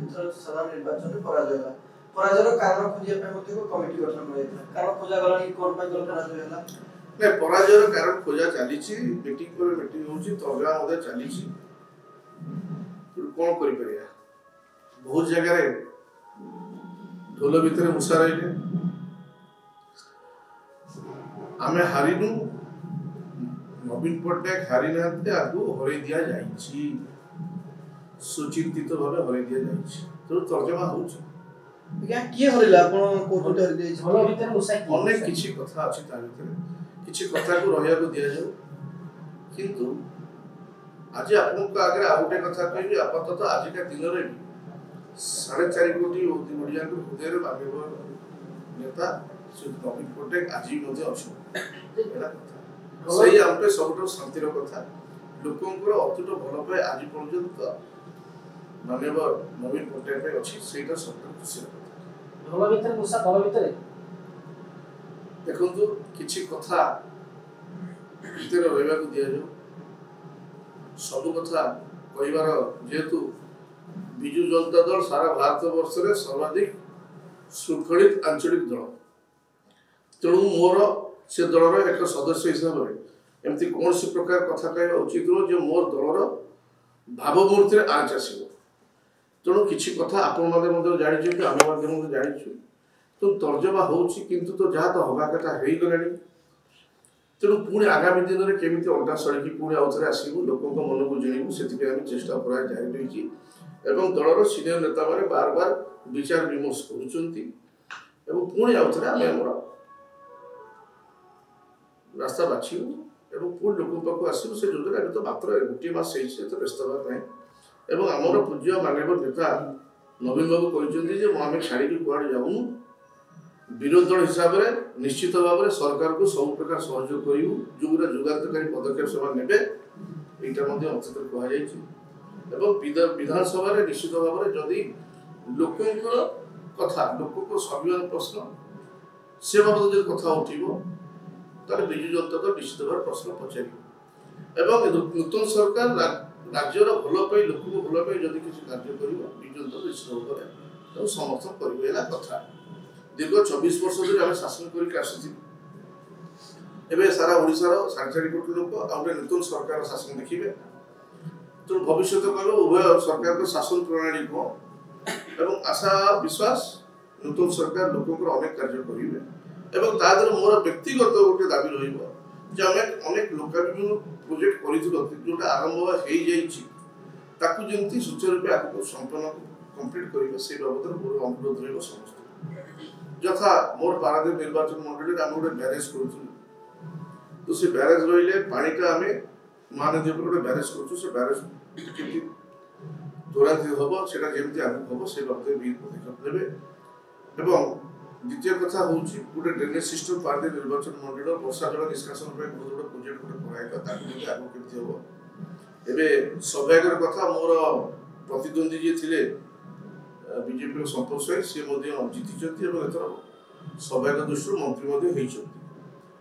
ଏଥର ସାଧାରଣ ନିର୍ବାଚନରେ ପରାଜୟ ହେଲା। ପରାଜୟର କାରଣ ଖୋଜିବା ପାଇଁ ମଧ୍ୟ କମିଟି ଗଠନ କରାଯାଇଥିଲା। କାରଣ ଖୋଜା ଗଲାଣି କୋଣ ପାଇଁ ପରାଜୟ ହେଲା? ନା, ପରାଜୟର କାରଣ ଖୋଜା ଚାଲିଛି, ମିଟିଂ ପରେ ମିଟିଂ ହେଉଛି, ତର୍ଜମା ମଧ୍ୟ ଚାଲିଛି। କ'ଣ କରିପାରିବା? ବହୁତ ଜାଗାରେ ଢୋଲ ଭିତରେ ମୂଷା ରହିଲେ। ଆମେ ହାରିନୁ, ନବୀନ ପଟ୍ଟନାୟକ ହାରି ନାହାନ୍ତି, ଆଗକୁ ହରେଇ ଦିଆଯାଇଛି, ସୁଚିନ୍ତିତ ଭାବେ ହରେଇ ଦିଆଯାଇଛି। ତେଣୁ ତର୍ଜମା ହେଉଛି। କିଏ ହରେଇଲା? ଆପଣ କୋଉଠି ହରେଇ ଦେଇଛି? ଅନେକ କିଛି କଥା ଅଛି ତା ଭିତରେ, କିଛି କଥାକୁ ରହିବାକୁ ଦିଆଯାଉ। କିନ୍ତୁ ଆଜି ଆପଣଙ୍କ ଆଗରେ ଆଉ ଗୋଟେ କଥା କହିବି। ଆପାତତଃ ଆଜିକା ଦିନରେ ବି 4.5 କୋଟି ଓଡ଼ିଆଙ୍କ ହୃଦୟରେ ମାନ୍ୟବର ନେତା ଶ୍ରୀ ନବୀନ ପଟ୍ଟନାୟକ ଆଜି ମଧ୍ୟ ଅଛନ୍ତି। ସେଇ ଆମ ପାଇଁ ସବୁଠାରୁ ଶାନ୍ତିର କଥା। ଲୋକଙ୍କର ଅତୁଟ ଭଲ ପାଇ ଆଜି ପର୍ଯ୍ୟନ୍ତ ମାନ୍ୟବର ନବୀନ ପଟ୍ଟନାୟକ ପାଇଁ ଅଛି, ସେଇଟା ସବୁଠାରୁ ଖୁସିର କଥା। ଢୋଲ ଭିତରେ ମୂଷା ଦଳ ଭିତରେ ଦେଖନ୍ତୁ, କିଛି କଥା ଭିତରେ ରହିବାକୁ ଦିଆଯାଉ। ସବୁ କଥା କହିବାର, ଯେହେତୁ ବିଜୁ ଜନତା ଦଳ ସାରା ଭାରତ ବର୍ଷରେ ସର୍ବାଧିକ ଶୃଙ୍ଖଳିତ ଆଞ୍ଚଳିକ ଦଳ, ତେଣୁ ମୋର ସେ ଦଳର ଏକ ସଦସ୍ୟ ହିସାବରେ ଏମିତି କୌଣସି ପ୍ରକାର କଥା କହିବା ଉଚିତ ନୁହେଁ ଯେ ମୋର ଦଳର ଭାବମୂର୍ତ୍ତିରେ ଆଞ୍ଚ ଆସିବ। ତେଣୁ କିଛି କଥା ଆପଣମାନେ ମଧ୍ୟ ଜାଣିଛନ୍ତି, ଆମେ ମଧ୍ୟ ଜାଣିଛୁ। ତେଣୁ ତର୍ଜମା ହେଉଛି, କିନ୍ତୁ ତ ଯାହା ତ ହେବା କଥା ହେଇଗଲାଣି। ତେଣୁ ପୁଣି ଆଗାମୀ ଦିନରେ କେମିତି ଅଣ୍ଟା ସଳିକି ପୁଣି ଆଉ ଥରେ ଆସିବୁ, ଲୋକଙ୍କ ମନକୁ ଜିଣିବୁ, ସେଥିପାଇଁ ଆମେ ଚେଷ୍ଟା ପ୍ରାୟ ଜାରି ରହିଛି। ଏବଂ ଦଳର ସିନିୟର ନେତାମାନେ ବାର ବାର ବିଚାର ବିମର୍ଶ କରୁଛନ୍ତି ଏବଂ ପୁଣି ଆଉ ଥରେ ଆମେ ଆମର ରାସ୍ତା ବାଛିବୁ ଏବଂ ପୁଣି ଲୋକଙ୍କ ପାଖକୁ ଆସିବୁ। ସେ ଯୋଜନା ଏବେ ତ ମାତ୍ର 1 ମାସ ହେଇଛି, ଏତେ ବ୍ୟସ୍ତ ହେବା ନାହିଁ। ଏବଂ ଆମର ପୂଜ୍ୟ ମାନ୍ୟବର ନେତା ନବୀନ ବାବୁ କହିଛନ୍ତି ଯେ ଆମେ ଛାଡ଼ିକି କୁଆଡ଼େ ଯାଉନୁ, ବିରୋଧୀ ଦଳ ହିସାବରେ ନିଶ୍ଚିତ ଭାବରେ ସରକାରକୁ ସବୁ ପ୍ରକାର ସହଯୋଗ କରିବୁ, ଯେଉଁଗୁଡ଼ା ଯୁଗାନ୍ତକାରୀ ପଦକ୍ଷେପ ସେମାନେ ନେବେ, ଏଇଟା ମଧ୍ୟ ଅତୀତରେ କୁହାଯାଇଛି। ଏବଂ ବିଧାନସଭାରେ ନିଶ୍ଚିତ ଭାବରେ ଯଦି ଲୋକଙ୍କର କଥା, ଲୋକଙ୍କ ସ୍ୱାଭିମାନ ପ୍ରଶ୍ନ ସେ ବାବଦ ଯଦି କଥା ଉଠିବ, ତାହେଲେ ବିଜୁ ଜନତା ଦଳ ନିଶ୍ଚିତ ଭାବରେ ପ୍ରଶ୍ନ ପଚାରିବ। ଏବଂ ନୂତନ ସରକାର ରାଜ୍ୟର ଭଲ ପାଇଁ, ଲୋକଙ୍କ ଭଲ ପାଇଁ ଯଦି କିଛି କାର୍ଯ୍ୟ କରିବ, ବିଜୁ ଜନତା ଦଳ ନିଶ୍ଚିତ ଭାବରେ ତାକୁ ସମର୍ଥନ କରିବ। ହେଲା କଥା। ଦୀର୍ଘ 24 ବର୍ଷ ଧରି ଆମେ ଶାସନ କରିକି ଆସିଥିଲୁ। ଏବେ ସାରା ଓଡ଼ିଶାର 4.5 କୋଟି ଲୋକ ଆଉ ଗୋଟେ ନୂତନ ସରକାର ଶାସନ ଦେଖିବେ। ତେଣୁ ଭବିଷ୍ୟତ କହିବ ଉଭୟ ସରକାରଙ୍କ ଶାସନ ପ୍ରଣାଳୀ କ'ଣ, ଏବଂ ଆଶା ବିଶ୍ୱାସ ନୂତନ ସରକାର ଲୋକଙ୍କର ଅନେକ କାର୍ଯ୍ୟ କରିବେ। ଏବଂ ତା ଦେହରେ ମୋର ବ୍ୟକ୍ତିଗତ ଗୋଟେ ଦାବି ରହିବ ଯେ ଆମେ ଅନେକ ଲୋକାଭିମୁଖ ପ୍ରୋଜେକ୍ଟ କରିଥିଲୁ, ଯେଉଁଟା ଆରମ୍ଭ ହେଇଯାଇଛି, ତାକୁ ଯେମିତି ସୁଚାରୁରୂପେ ଆଗକୁ ସମ୍ପନ୍ନ କମ୍ପ୍ଲିଟ୍ କରିବେ, ସେଇ ବାବଦରେ ମୋର ଅନୁରୋଧ ରହିବ ସମସ୍ତଙ୍କୁ। ଯଥା ମୋର ପାରାଦ୍ୱୀପ ନିର୍ବାଚନ ମଣ୍ଡଳୀରେ ଆମେ ଗୋଟେ ବ୍ୟାରେଜ କରୁଥିଲୁ। ତ ସେ ବ୍ୟାରେଜ ରହିଲେ ପାଣିଟା ଆମେ ମହାନଦୀ ଉପରେ ଗୋଟେ ବ୍ୟାରେଜ କରୁଛୁ, ସେ ବ୍ୟାରେଜ କେମିତି ତ୍ୱରାନ୍ୱିତ ହେବ, ସେଟା ଯେମିତି ଆଗକୁ ହେବ, ସେ ବାବଦରେ ବି ପଦକ୍ଷେପ ନେବେ। ଏବଂ ଦ୍ୱିତୀୟ କଥା ହେଉଛି ଗୋଟେ ଡ୍ରେନେଜ ସିଷ୍ଟମ ପାରାଦ୍ୱୀପ ନିର୍ବାଚନ ମଣ୍ଡଳୀର ବର୍ଷା ଜଳ ନିଷ୍କାସନ ପାଇଁ ବହୁତ ଗୋଟେ ପ୍ରୋଜେକ୍ଟ ଗୋଟେ କରାଯାଇଥିଲା, ତାକୁ ମଧ୍ୟ ଆଗକୁ କେମିତି ହେବ। ଏବେ ସୌଭାଗ୍ୟର କଥା, ମୋର ପ୍ରତିଦ୍ୱନ୍ଦ୍ୱୀ ଯିଏ ଥିଲେ ବିଜେପିର ସନ୍ତୋଷ ସ୍ୱାଇଁ, ସିଏ ମଧ୍ୟ ଜିତିଛନ୍ତି ଏବଂ ଏଥର ସୌଭାଗ୍ୟ ଦୃଷ୍ଟିରୁ ମନ୍ତ୍ରୀ ମଧ୍ୟ ହେଇଛନ୍ତି।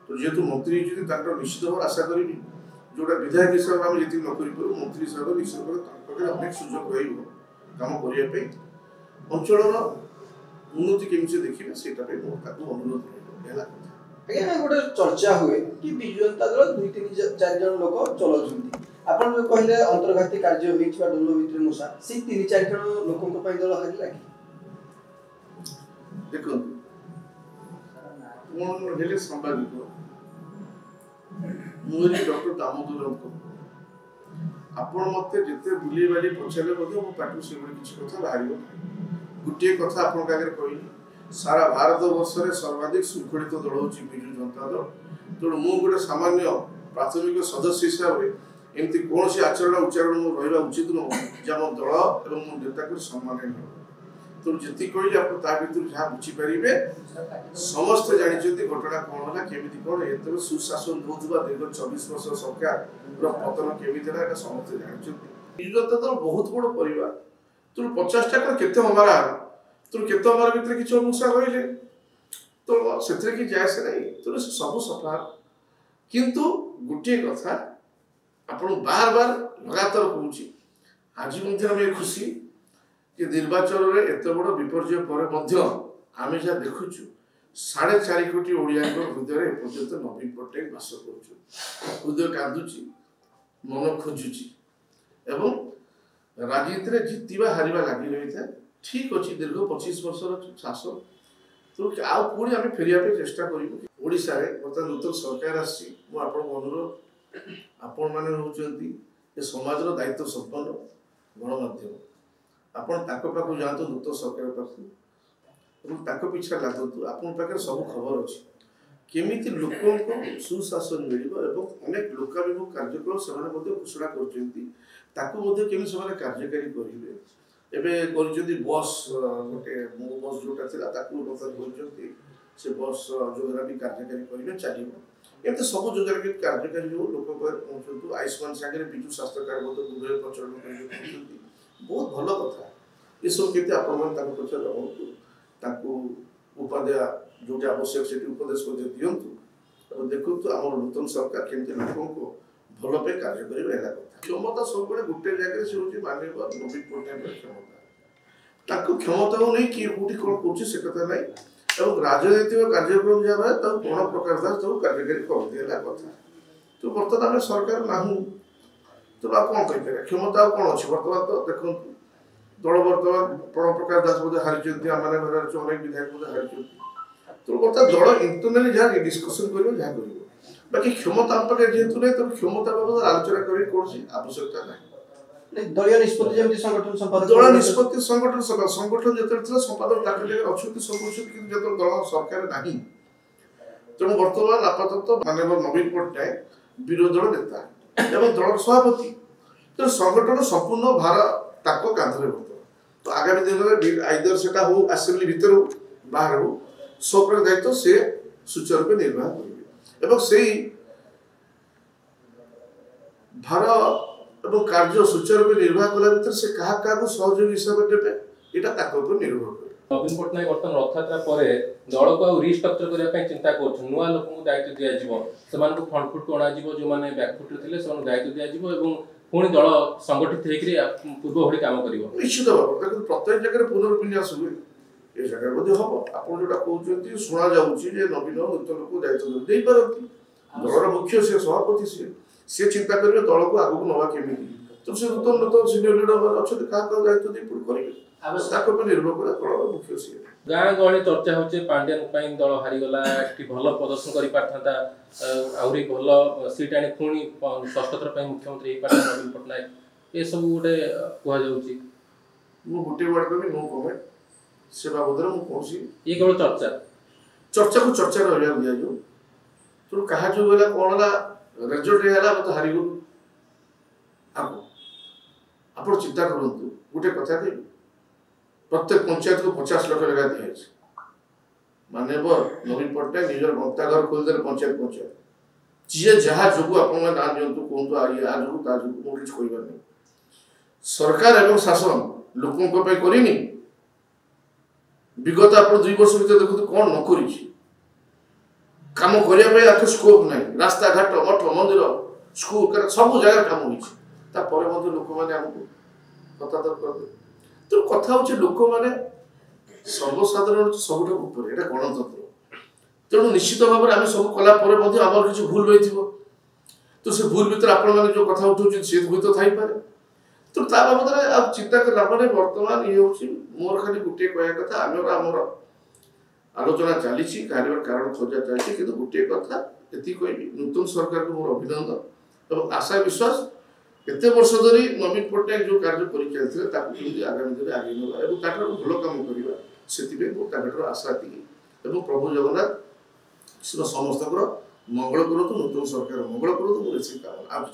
ତ ଯେହେତୁ ମନ୍ତ୍ରୀ ହେଇଛନ୍ତି, ତାଙ୍କର ନିଶ୍ଚିତ ଭାବରେ ଆଶା କରିବି ଯେଉଁଟା ବିଧାୟକ ହିସାବରେ ଆମେ ଯେତିକି ନ କରିପାରୁ, ମନ୍ତ୍ରୀ ହିସାବରେ ନିଶ୍ଚିତ ଭାବରେ ତାଙ୍କ ପାଖରେ ଅନେକ ସୁଯୋଗ ରହିବ କାମ କରିବା ପାଇଁ। ଅଞ୍ଚଳର ଉନ୍ନତି କେମିତି ଦେଖିବେ, ସେଇଟା ପାଇଁ ମୋର ତାକୁ ଅନୁରୋଧ ରହିବ। ହେଲା କଥା। ଆଜ୍ଞା, ଗୋଟେ ଚର୍ଚ୍ଚା ହୁଏ କି ବିଜୁ ଜନତା ଦଳ 2-3-4 ଜଣ ଲୋକ ଚଲାଉଛନ୍ତି। ଆପଣ ଯୋଉ କହିଲେ ଅନ୍ତର୍ଘାତୀ କାର୍ଯ୍ୟ ହୋଇଥିବା ଢୋଲ ଭିତରେ ମୂଷା, ସେଇ 3-4 ଜଣ ଲୋକଙ୍କ ପାଇଁ ଦଳ ହାରିଲା କି? ଦେଖନ୍ତୁ, ମୁଁ ହେଲେ ସାମ୍ବାଦିକ, ମୁଁ ହେଲି ଡକ୍ଟର ଦାମୋଦର ରାଉତ। ଆପଣ ମୋତେ ଯେତେ ବୁଲେଇ ବାଲି ପଚାରିଲେ ମଧ୍ୟ ମୋ ପାଟିରୁ ସେଭଳି କିଛି କଥା ବାହାରିବ ନାହିଁ। ଗୋଟିଏ କଥା ଆପଣଙ୍କ ଆଗରେ କହିଲି, ସାରା ଭାରତ ବର୍ଷରେ ସର୍ବାଧିକ ଶୃଙ୍ଖଳିତ ଦଳ ହେଉଛି ବିଜୁ ଜନତା ଦଳ। ତେଣୁ ମୁଁ ଗୋଟେ ସାମାନ୍ୟ ପ୍ରାଥମିକ ସଦସ୍ୟ ହିସାବରେ ଏମିତି କୌଣସି ଆଚରଣ ଉଚ୍ଚାରଣ ମୁଁ ରହିବା ଉଚିତ ନୁହଁ ଯେ ଆମ ଦଳ ଏବଂ ମୋ ନେତାକୁ ସମ୍ମାନ ନୁହଁ। ତେଣୁ ଯେତିକି କହିଲି ଆପଣ ତା ଭିତରୁ ଯାହା ବୁଝିପାରିବେ, ସମସ୍ତେ ଜାଣିଛନ୍ତି ଘଟଣା କ'ଣ ହେଲା, କେମିତି କ'ଣ ଏତେବେଳେ ସୁଶାସନ ହେଉଥିବା ଦୀର୍ଘ 24 ବର୍ଷ ସରକାରର ପତନ କେମିତି ହେଲା, ଏଟା ସମସ୍ତେ ଜାଣିଛନ୍ତି। ବିଜୁ ଜନତା ଦଳ ବହୁତ ବଡ଼ ପରିବାର। ତେଣୁ 50ଟା କ'ଣ କେତେ ଅମାରା, ତେଣୁ କେତେ ଅମାରା ଭିତରେ କିଛି ଅନୁସାର ରହିଲେ, ତ ସେଥିରେ କିଛି ଯାଏସେ ନାହିଁ। ତେଣୁ ସେ ସବୁ ସଫା। କିନ୍ତୁ ଗୋଟିଏ କଥା ଆପଣ ବାର ବାର ଲଗାତାର କହୁଛି, ଆଜି ମଧ୍ୟ ଆମେ ଖୁସି कि निर्वाचन में एत बड़ विपर्य पर आम जहाँ देखुचु 4.5 कोटी ओडिया हृदय एपर्यंत नवीन पट्टनायक बास कर हृदय कांदुची मन खोजुची एवं राजनीति में जितवा हारिबा लगी रही था ठीक अच्छे दीर्घ 25 वर्षर शासन तो आउ पुणी आम फेरिया चेष्टा करूँ ओडिशा रे बर्तमान नूतन सरकार आसी अनुरोध आपण मैंने होती समाज दायित्व संपन्न गणमाध्यम आपण पाखु जातु नूतन सरकार पाखु पिछा लागतु आपण पाखे सब खबर अच्छी केमिति लोकों को सुशासन मिलिबो एवं अनेक लोकाभिमुख कार्यक्रम से घोषणा कर कार्यकारी करेंगे एवं कर बस गोटे मो बस जोटा से बस योजना भी कार्यकारी करेंगे चलो एमती सब योजना भी कार्यकारी हो लोक पहुँचु आयुष्मान सागर विजु स्वास्थ्य कार्ड प्रचलन कर बहुत भल कथा ये सब केते आपण पचर रहतु उपाध्याय जोटी आवश्यक से उपदेश दिंतु देखु आम नूतन सरकार केमती लोकों को भल पे कार्य करेगा क्षमता सब गोटे जगह से हूँ मानव नवीन पट्टनायक क्षमता क्षमता को नहीं किए कौटी कौन कर ना राजनैतिक कार्यक्रम जहाँ कौन प्रकार कार्यकारी कर दिया कथा तो बर्तमान आम सरकार ना तो कौन कहीपर क्षमता कौन अच्छी बर्तमान तो देखो दल बर्तमान प्रणव प्रकाश दास बोधे हारी अनेक विधायक बोधे हारी तो बर्तमान दल इंटरनाली जहाँ डिस्कसन कर जहाँ कर बाकी क्षमता आम पाखे जेहेतु नहीं तो क्षमता बाबद आलोचना करें कौन आवश्यकता ना दलीय निष्पत्ति जमी संगठन संपादक दल निष्पत्ति संगठन संगठन जो संपादक जगह अच्छा सब जो दल सरकार ना तेणु बर्तमान आपातत मानव नवीन पट्टनायक विरोधी दल नेता एवं दल सभापति तो संगठन संपूर्ण भार ताक कांधरे बर्तमान तो आगामी दिन में आइदर से हो आसेम्बली भितर हो बाहर हो सब दायित्व से सुचारू निर्वाह करेंगे एवं से भार एवं कार्य सुचारू निर्वाह कला भर से क्या सहयोग हिसाब से देते यहाँ निर्भर करे नवीन पट्टनायक बर्तमान रथयात्रा पर दल को रिस्ट्रक्चर करने चिंता कर लोक दायित्व दिज्व फ्रंट फुट को अणाज जो मैंने बैकफुट थे दायित्व दिज्व पुणी दल संगठित होकर पूर्व भाई कम कर निश्चित भाव देखो प्रत्येक जगह पुनर्विन्यास हुए ये जगह बोधे हम आप जोटा कहते शुणा जाऊँगी नवीन नूतन को दायित्व दे पारती दलर मुख्य से सभापति सी चिंता करेंगे दल को आगे नवा केमी तो से नूतन नूतन सिनियर लीडर अच्छा क्या दायित्व दे करेंगे निर्भर करे दलर मुख्य सी गाँ गहली चर्चा होचे पांड्यान दल हारीगला भल प्रदर्शन कर पारता आहरी भल सीट आनी पुणी षष्ठ थर मुख्यमंत्री नवीन पट्टनायक ये सब गोटे कहुच्छी गोटे वर्ड कह नो कमेंट से बाबद ये केवल चर्चा चर्चा को चर्चा रहा दिजाऊ तो क्या जो है कौन रेजल्ट है मत हारीगलु आप चिंता करूँ गोटे कथा कह प्रत्येक पंचायत को 50 लाख लगा दिखाई मानव नवीन पट्टनायक निजर गंताघर खोलदे पंचायत पंचायत जी जहाँ जो आप ना दिंतु कहतु आ जो मुझे कहबार नहीं सरकार एवं शासन लोकों करनी विगत आप 2 वर्ष भर देखते कौन न कम करने आखे स्कोप ना रास्ता घाट मठ मंदिर स्कूल सब जगह कम होपर लोक मैंने आमको हतादर करते तो कथा हूँ लोक मैंने सर्वसाधारण सब गणतंत्र तेणु निश्चित भाव में आम सब कलापर आम किसी भूल रही तो से भूल भर आपण जो कथा उठाऊँ सी हुए तो थी तो बाबद आप चिंता कर लाभ नहीं बर्तमान ये हूँ मोर खाली गोटे कह कथा आमर आलोचना चली कारण खोजा चलती कि गोटे कथा ये कहबी नूतन सरकार को मोर अभिनंदन और आशा विश्वास एत वर्ष धरी नवीन पट्टनायक जो कार्य कर आगामी दिन आगे ना भल कम करवा से आशा थी प्रभु जगन्नाथ समस्त मंगल करूँ नूतन सरकार मंगल करूँ मुझे कामना आ